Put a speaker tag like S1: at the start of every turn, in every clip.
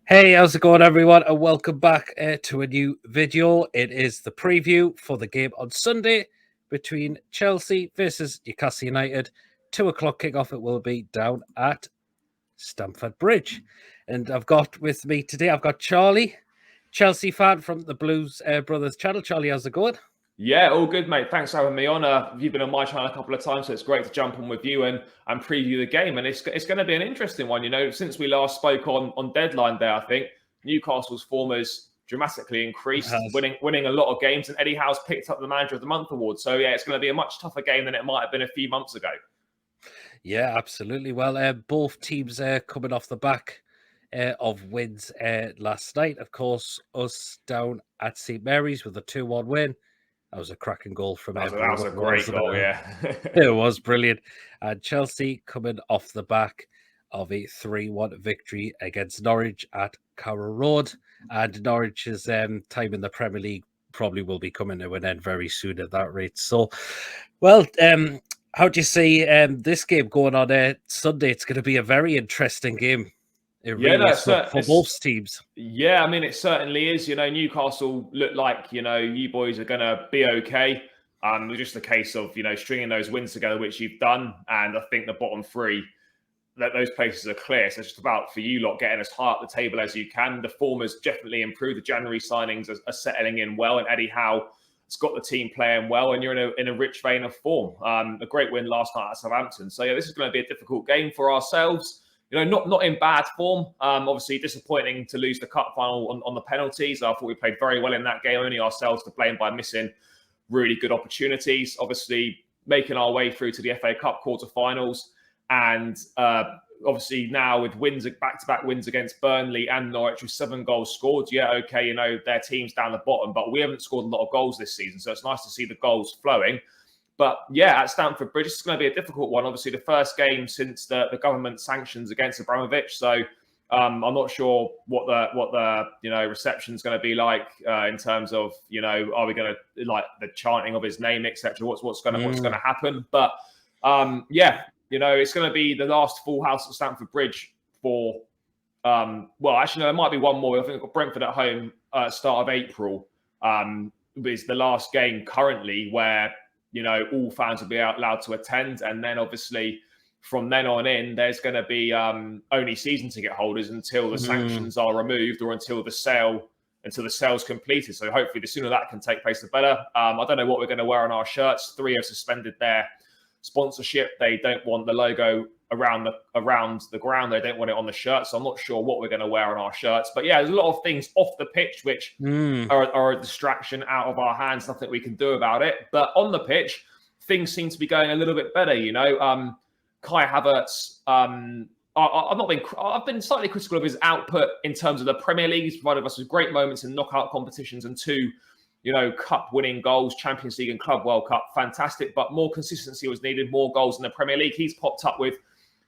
S1: Hey, how's it going, everyone? And welcome back to a new video. It is the preview for the game on Sunday between Chelsea versus Newcastle United. 2 o'clock kickoff it will be down at Stamford Bridge. And I've got with me today, I've got Charlie, Chelsea fan from the Blues Brothers channel. Charlie, how's it going?
S2: Yeah, all good, mate. Thanks for having me on. You've been on my channel a couple of times, so it's great to jump on with you and preview the game. And it's going to be an interesting one. You know, since we last spoke on deadline day, I think Newcastle's form has dramatically increased, winning a lot of games, and Eddie Howe's picked up the Manager of the Month award. So yeah, it's going to be a much tougher game than it might have been a few months ago.
S1: Yeah, absolutely. Well, both teams coming off the back of wins last night. Of course, us down at St. Mary's with a 2-1 win. That was a cracking goal from
S2: That was a great goal, yeah.
S1: It was brilliant. And Chelsea coming off the back of a 3-1 victory against Norwich at Carrow Road. And Norwich's time in the Premier League probably will be coming to an end very soon at that rate. So, well, how do you see this game going on Sunday? It's going to be a very interesting game. It really is for both teams.
S2: Yeah, I mean, it certainly is. You know, Newcastle look like, you boys are going to be okay. It's just a case of, stringing those wins together, which you've done. And I think the bottom three, that those places are clear. So it's just about, for you lot, getting as high up the table as you can. The form has definitely improved. The January signings are settling in well. And Eddie Howe has got the team playing well. And you're in a rich vein of form. A great win last night at Southampton. So, yeah, this is going to be a difficult game for ourselves. Not in bad form. Obviously, disappointing to lose the cup final on the penalties. I thought we played very well in that game. Only ourselves to blame by missing really good opportunities. Obviously, making our way through to the FA Cup quarterfinals, and obviously now with wins, back-to-back wins against Burnley and Norwich with 7 goals scored. Yeah, okay, their team's down the bottom, but we haven't scored a lot of goals this season, so it's nice to see the goals flowing. But yeah, at Stamford Bridge, it's going to be a difficult one. Obviously, the first game since the government sanctions against Abramovich. So I'm not sure what the reception is going to be like in terms of are we going to like the chanting of his name, etc. What's going to happen? But yeah, it's going to be the last full house at Stamford Bridge for well, actually no, there might be one more. I think we've got Brentford at home start of April. Is the last game currently where all fans will be allowed to attend. And then obviously from then on in, there's going to be only season ticket holders until the sanctions are removed or until the sale's completed. So hopefully the sooner that can take place, the better. I don't know what we're going to wear on our shirts. 3 have suspended their sponsorship. They don't want the logo around the ground. They don't want it on the shirt. So I'm not sure what we're going to wear on our shirts. But yeah, there's a lot of things off the pitch which are a distraction out of our hands. Nothing we can do about it. But on the pitch, things seem to be going a little bit better. Kai Havertz. I've been slightly critical of his output in terms of the Premier League. He's provided us with great moments in knockout competitions and 2 cup-winning goals, Champions League and Club World Cup, fantastic. But more consistency was needed, more goals in the Premier League. He's popped up with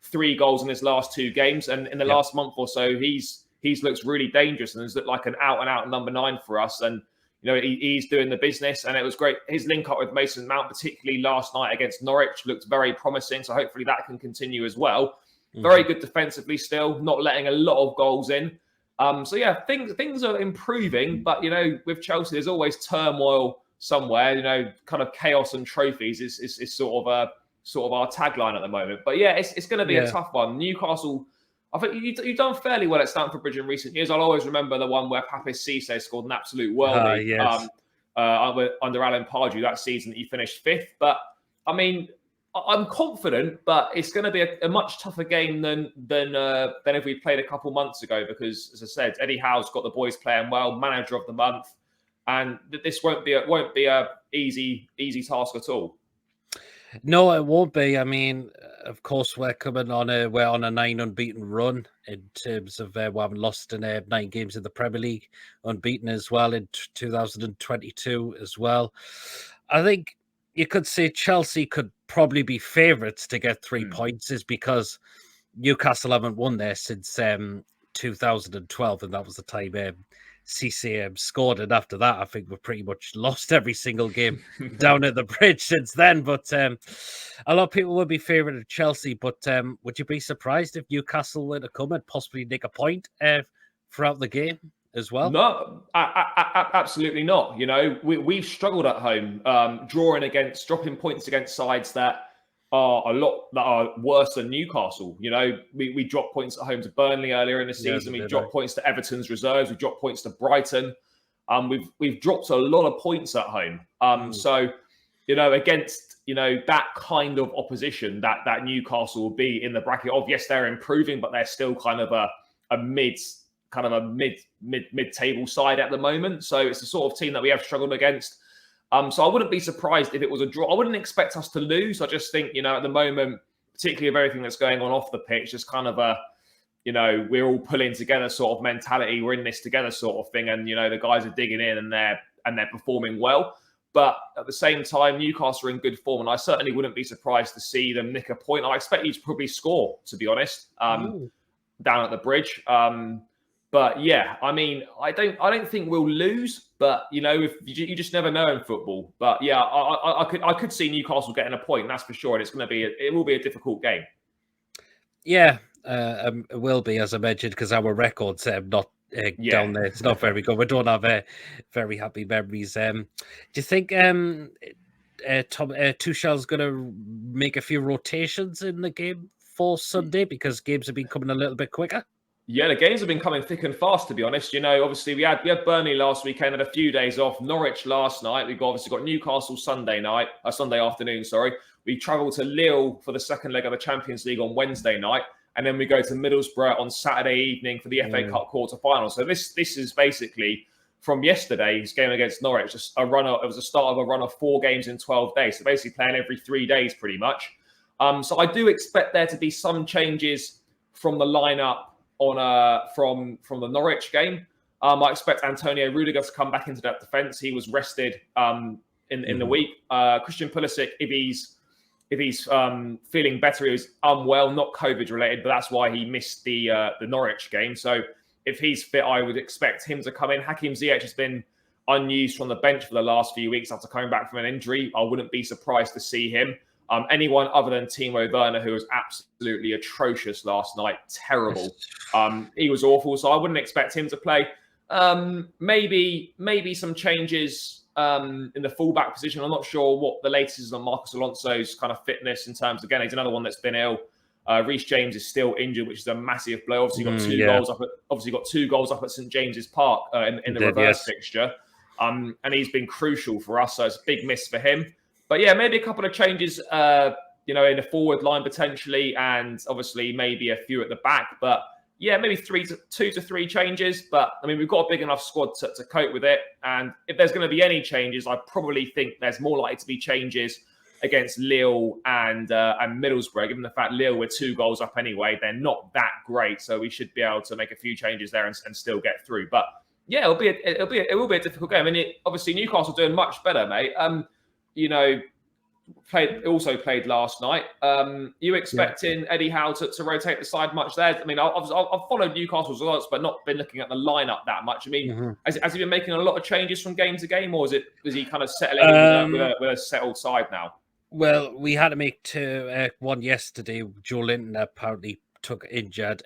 S2: 3 goals in his last 2 games. And in the last month or so, he's looks really dangerous and has looked like an out-and-out number 9 for us. And, he's doing the business. And it was great. His link-up with Mason Mount, particularly last night against Norwich, looked very promising. So hopefully that can continue as well. Very good defensively still, not letting a lot of goals in. So yeah, things are improving, but with Chelsea, there's always turmoil somewhere. Kind of chaos and trophies is sort of our tagline at the moment. But yeah, it's going to be a tough one. Newcastle, I think you've done fairly well at Stamford Bridge in recent years. I'll always remember the one where Papis Cisse scored an absolute worldie under Alan Pardew that season that he finished 5th. But I mean, I'm confident, but it's going to be a much tougher game than if we played a couple months ago. Because, as I said, Eddie Howe's got the boys playing well, Manager of the Month, and this won't be a easy task at all.
S1: No, it won't be. I mean, of course, we're on a 9 unbeaten run in terms of we haven't lost in 9 games in the Premier League, unbeaten as well in 2022 as well. I think you could say Chelsea could probably be favourites to get 3 points, is because Newcastle haven't won there since 2012, and that was the time Cisse scored. And after that, I think we've pretty much lost every single game down at the Bridge since then. But a lot of people would be favouring Chelsea. But would you be surprised if Newcastle were to come and possibly nick a point throughout the game as well?
S2: No, absolutely not. You know, we've struggled at home, dropping points against sides that are worse than Newcastle. You know, we dropped points at home to Burnley earlier in the season. We dropped points to Everton's reserves. We dropped points to Brighton. We've dropped a lot of points at home. So, you know, against that kind of opposition that Newcastle will be in the bracket of, yes, they're improving, but they're still kind of a mid-table side at the moment. So it's the sort of team that we have struggled against. So I wouldn't be surprised if it was a draw. I wouldn't expect us to lose. I just think, at the moment, particularly of everything that's going on off the pitch, just kind of we're all pulling together sort of mentality. We're in this together sort of thing. And, the guys are digging in and they're performing well. But at the same time, Newcastle are in good form. And I certainly wouldn't be surprised to see them nick a point. I expect you to probably score, to be honest, down at the Bridge. But yeah, I mean, I don't think we'll lose, but if you just never know in football. But yeah, I could see Newcastle getting a point, that's for sure. And it will be a difficult game.
S1: Yeah, it will be, as I mentioned, because our records not down there. It's not very good. We don't have very happy memories. Do you think Tuchel's going to make a few rotations in the game for Sunday because games have been coming a little bit quicker?
S2: Yeah, the games have been coming thick and fast, to be honest. Obviously we had Burnley last weekend, had a few days off. Norwich last night. We've obviously got Newcastle Sunday afternoon. We travel to Lille for the second leg of the Champions League on Wednesday night, and then we go to Middlesbrough on Saturday evening for the FA Cup quarter-final. So this is basically from yesterday's game against Norwich, it was the start of a run of 4 games in 12 days. So basically playing every 3 days pretty much. So I do expect there to be some changes from the lineup from the Norwich game. I expect Antonio Rudiger to come back into that defence. He was rested in the week. Christian Pulisic, if he's feeling better, he was unwell, not COVID related, but that's why he missed the Norwich game. So if he's fit, I would expect him to come in. Hakim Ziyech has been unused from the bench for the last few weeks after coming back from an injury. I wouldn't be surprised to see him. Anyone other than Timo Werner, who was absolutely atrocious last night, terrible. He was awful, so I wouldn't expect him to play. Maybe some changes in the fullback position. I'm not sure what the latest is on Marcos Alonso's kind of fitness in terms. Again, he's another one that's been ill. Reece James is still injured, which is a massive blow. Obviously, got 2 goals up at St James's Park in the reverse fixture, and he's been crucial for us. So it's a big miss for him. But yeah, maybe a couple of changes, in the forward line potentially, and obviously maybe a few at the back. But yeah, maybe 2 to 3 changes. But I mean, we've got a big enough squad to cope with it. And if there's going to be any changes, I probably think there's more likely to be changes against Lille and Middlesbrough. Given the fact Lille were 2 goals up anyway, they're not that great, so we should be able to make a few changes there and still get through. But yeah, it will be a difficult game. I mean, obviously Newcastle doing much better, mate. Played last night. You expecting Eddie Howe to rotate the side much there? I mean, I've followed Newcastle's results, but not been looking at the lineup that much. I mean, has he been making a lot of changes from game to game, or is he kind of settling with a settled side now?
S1: Well, we had to make one yesterday. Joe Linton apparently took injured.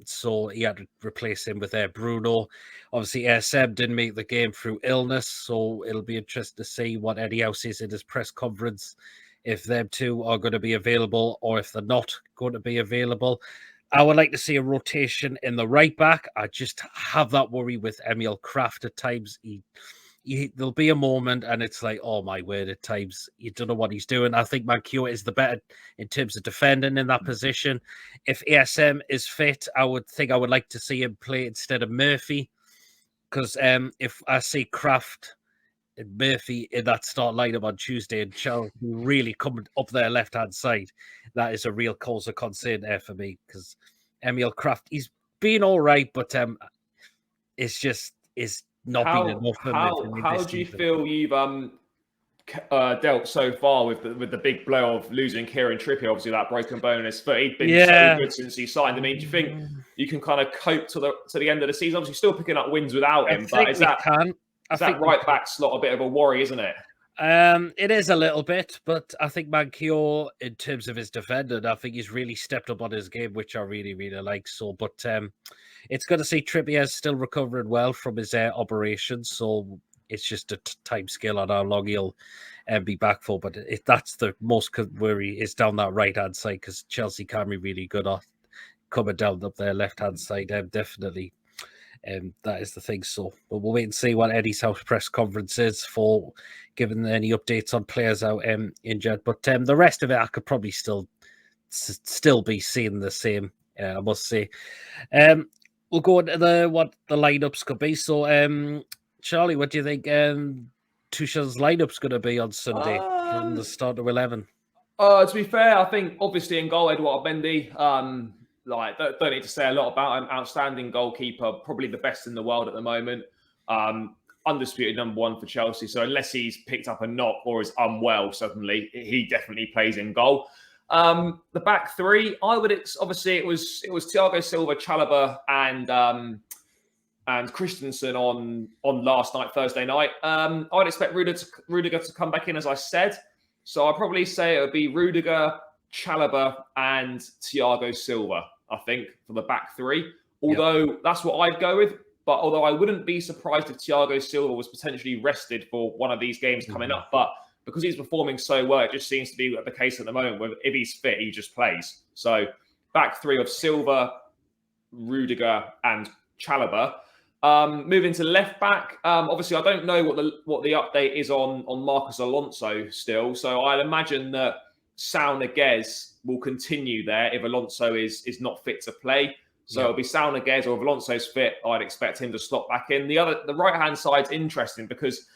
S1: So he had to replace him with Bruno. Obviously, Seb didn't make the game through illness, so it'll be interesting to see what Eddie Howe says in his press conference, if them two are going to be available or if they're not going to be available. I would like to see a rotation in the right back. I just have that worry with Emil Kraft at times. There'll be a moment and it's like, oh my word, at times you don't know what he's doing. I think Mankiewicz is the better in terms of defending in that position. If ASM is fit, I would like to see him play instead of Murphy, because if I see Kraft and Murphy in that start lineup on Tuesday and Chelsea really coming up their left-hand side, that is a real cause of concern there for me, because Emil Kraft, he's been all right, but it's not been enough.
S2: How do you feel you've dealt so far with the big blow of losing Kieran Trippier? Obviously, that broken bone in his foot. He'd been so good since he signed. I mean, do you think you can kind of cope to the end of the season? Obviously, still picking up wins without him, but is that right back slot a bit of a worry, isn't it?
S1: It is a little bit, but I think Mankior, in terms of his defending, I think he's really stepped up on his game, which I really, really like. So, but it's good to see Trippier's still recovering well from his operation. So it's just a time scale on how long he'll be back for. But that's the most worry is down that right hand side, because Chelsea can be really good at coming down up their left hand side. Definitely. That is the thing. So, but we'll wait and see what Eddie's House press conference is for giving any updates on players out injured. But the rest of it, I could probably still be seeing the same. I must say. We'll go into what the lineups could be. So, Charlie, what do you think Tuchel's lineup's going to be on Sunday from the start of 11?
S2: To be fair, I think obviously in goal, Eduard Mendy. Don't need to say a lot about him. Outstanding goalkeeper, probably the best in the world at the moment. Undisputed #1 for Chelsea. So unless he's picked up a knock or is unwell suddenly, he definitely plays in goal. The back three, obviously it was Thiago Silva, Chalobah, and Christensen on last night, Thursday night. I'd expect Rudiger to come back in, as I said. So I'd probably say it would be Rudiger, Chalobah, and Thiago Silva, I think, for the back three. Although that's what I'd go with. But although I wouldn't be surprised if Thiago Silva was potentially rested for one of these games coming up. But because he's performing so well, it just seems to be the case at the moment where if he's fit, he just plays. So back three of Silva, Rudiger, and Chalobah. Moving to left back, obviously I don't know what the update is on Marcos Alonso still. So I'd imagine that Sal Niguez will continue there if Alonso is not fit to play. So it'll be Sal Niguez, or if Alonso's fit, I'd expect him to slot back in. The right-hand side's interesting because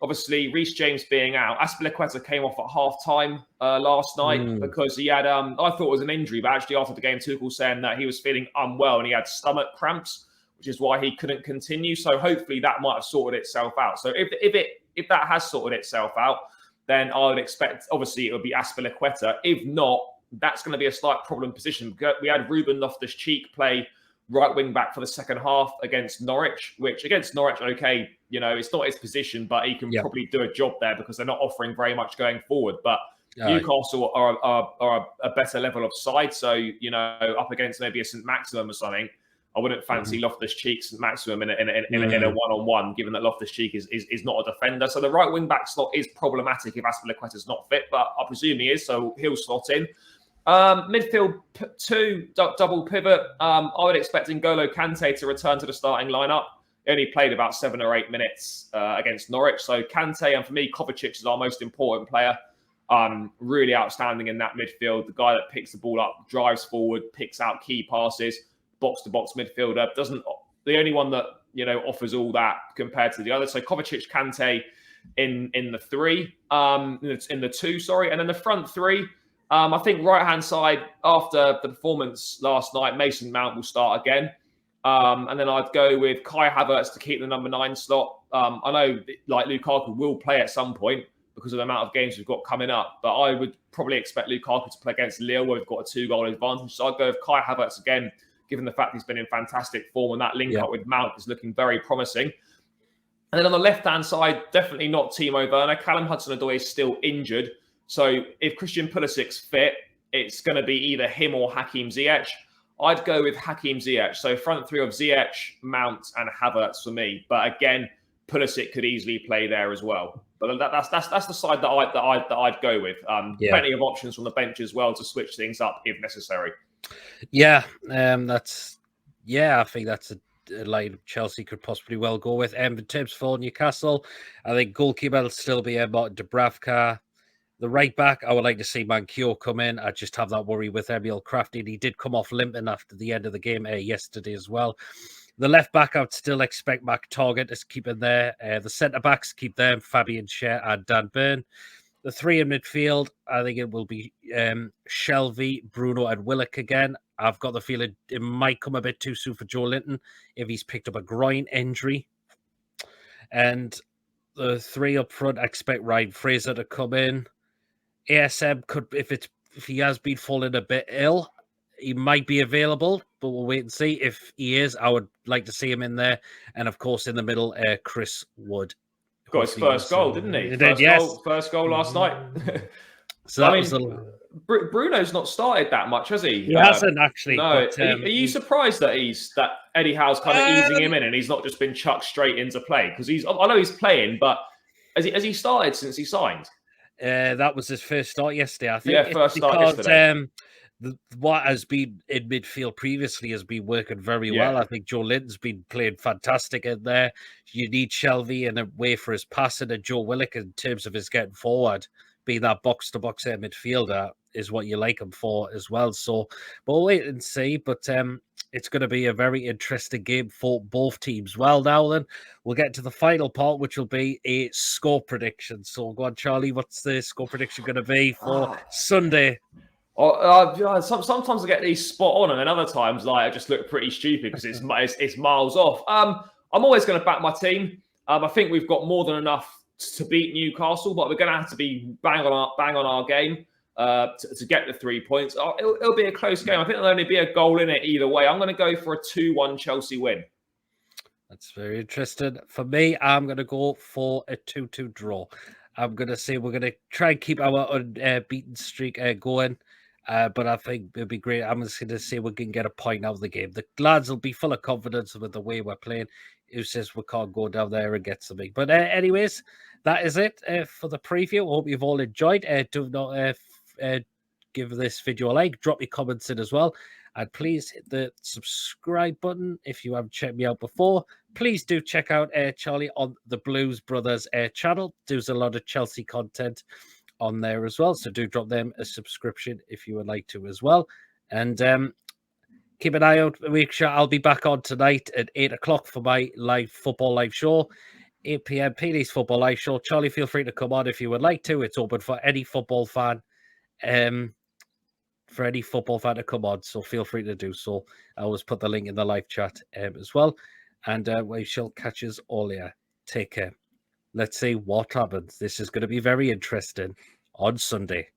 S2: obviously Reece James being out, Azpilicueta came off at half-time last night because he had, I thought it was an injury, but actually after the game, Tuchel saying that he was feeling unwell and he had stomach cramps, which is why he couldn't continue. So hopefully that might have sorted itself out. So if that has sorted itself out, then I would expect, obviously, it would be Azpilicueta. If not, that's going to be a slight problem position. We had Ruben Loftus-Cheek play right wing back for the second half against Norwich, which against Norwich, okay, it's not his position, but he can probably do a job there because they're not offering very much going forward. But Newcastle are a better level of side. So, up against maybe a St. Maximum or something, I wouldn't fancy Loftus-Cheek St. Maximum in a one-on-one, given that Loftus-Cheek is not a defender. So the right wing-back slot is problematic if Azpilicueta's not fit, but I presume he is, so he'll slot in. Midfield two, double pivot. I would expect N'Golo Kante to return to the starting lineup. He only played about 7 or 8 minutes against Norwich. So Kante, and for me, Kovacic is our most important player. Really outstanding in that midfield. The guy that picks the ball up, drives forward, picks out key passes. Box-to-box midfielder, the only one that offers all that compared to the others. So Kovacic, Kante in the three, in the two, sorry, and then the front three. I think right-hand side after the performance last night, Mason Mount will start again, and then I'd go with Kai Havertz to keep the number 9 slot. I know like Lukaku will play at some point because of the amount of games we've got coming up, but I would probably expect Lukaku to play against Lille, where we've got a 2-goal advantage. So I'd go with Kai Havertz again, given the fact he's been in fantastic form, and that link up with Mount is looking very promising. And then on the left-hand side, definitely not Timo Werner. Callum Hudson-Odoi is still injured. So if Christian Pulisic's fit, it's going to be either him or Hakim Ziyech. I'd go with Hakim Ziyech. So front three of Ziyech, Mount, and Havertz for me. But again, Pulisic could easily play there as well. But that's the side that I'd go with. Plenty of options from the bench as well to switch things up if necessary.
S1: I think that's a line Chelsea could possibly well go with. In terms for Newcastle, I think goalkeeper will still be Martin Dubravka. The right back, I would like to see Mankior come in. I just have that worry with Emil Crafty. He did come off limping after the end of the game yesterday as well. The left back, I would still expect Mac Target to keep in there. The centre backs, keep them, Fabian Schär and Dan Burn. The three in midfield, I think it will be Shelvey, Bruno, and Willock again. I've got the feeling it might come a bit too soon for Joe Linton if he's picked up a groin injury. And the three up front, I expect Ryan Fraser to come in. ASM could, if he has been falling a bit ill, he might be available, but we'll wait and see. If he is, I would like to see him in there. And of course, in the middle, Chris Wood,
S2: Got his first goal, didn't he? First goal last night.
S1: So that
S2: I
S1: was
S2: mean, Bruno's not started that much, has he?
S1: He hasn't actually.
S2: No.
S1: But,
S2: are you surprised that Eddie Howe's kind of easing him in and he's not just been chucked straight into play? Because I know he's playing, but has he started since he signed?
S1: That was his first start yesterday. I think.
S2: Yeah, first start yesterday.
S1: What has been in midfield previously has been working very well. I think Joe Linton's been playing fantastic in there. You need Shelvey in a way for his passing, and Joe Willock in terms of his getting forward, being that box-to-box midfielder is what you like him for as well. So, but we'll wait and see. But it's going to be a very interesting game for both teams. Well, now then, we'll get to the final part, which will be a score prediction. So, go on, Charlie. What's the score prediction going to be for Sunday?
S2: Sometimes I get these spot on, and then other times I just look pretty stupid because it's miles off. I'm always going to back my team. I think we've got more than enough to beat Newcastle, but we're going to have to be bang on our game to get the 3 points. It'll be a close game. I think there'll only be a goal in it either way. I'm going to go for a 2-1 Chelsea win.
S1: That's very interesting. For me, I'm going to go for a 2-2 draw. I'm going to say we're going to try and keep our unbeaten streak going. But I think it'll be great. I'm just going to say we can get a point out of the game. The lads will be full of confidence with the way we're playing. Who says we can't go down there and get something? But anyways, that is it for the preview. I hope you've all enjoyed. Do not give this video a like. Drop your comments in as well. And please hit the subscribe button if you haven't checked me out before. Please do check out Charlie on the Blues Brothers channel. Does a lot of Chelsea content on there as well. So do drop them a subscription if you would like to as well. And keep an eye out. Make sure I'll be back on tonight at 8 o'clock for my football live show. 8 p.m. PD's football live show. Charlie, feel free to come on if you would like to. It's open for any football fan. For any football fan to come on. So feel free to do so. I always put the link in the live chat as well. And we shall catch us all here. Take care. Let's see what happens. This is going to be very interesting on Sunday.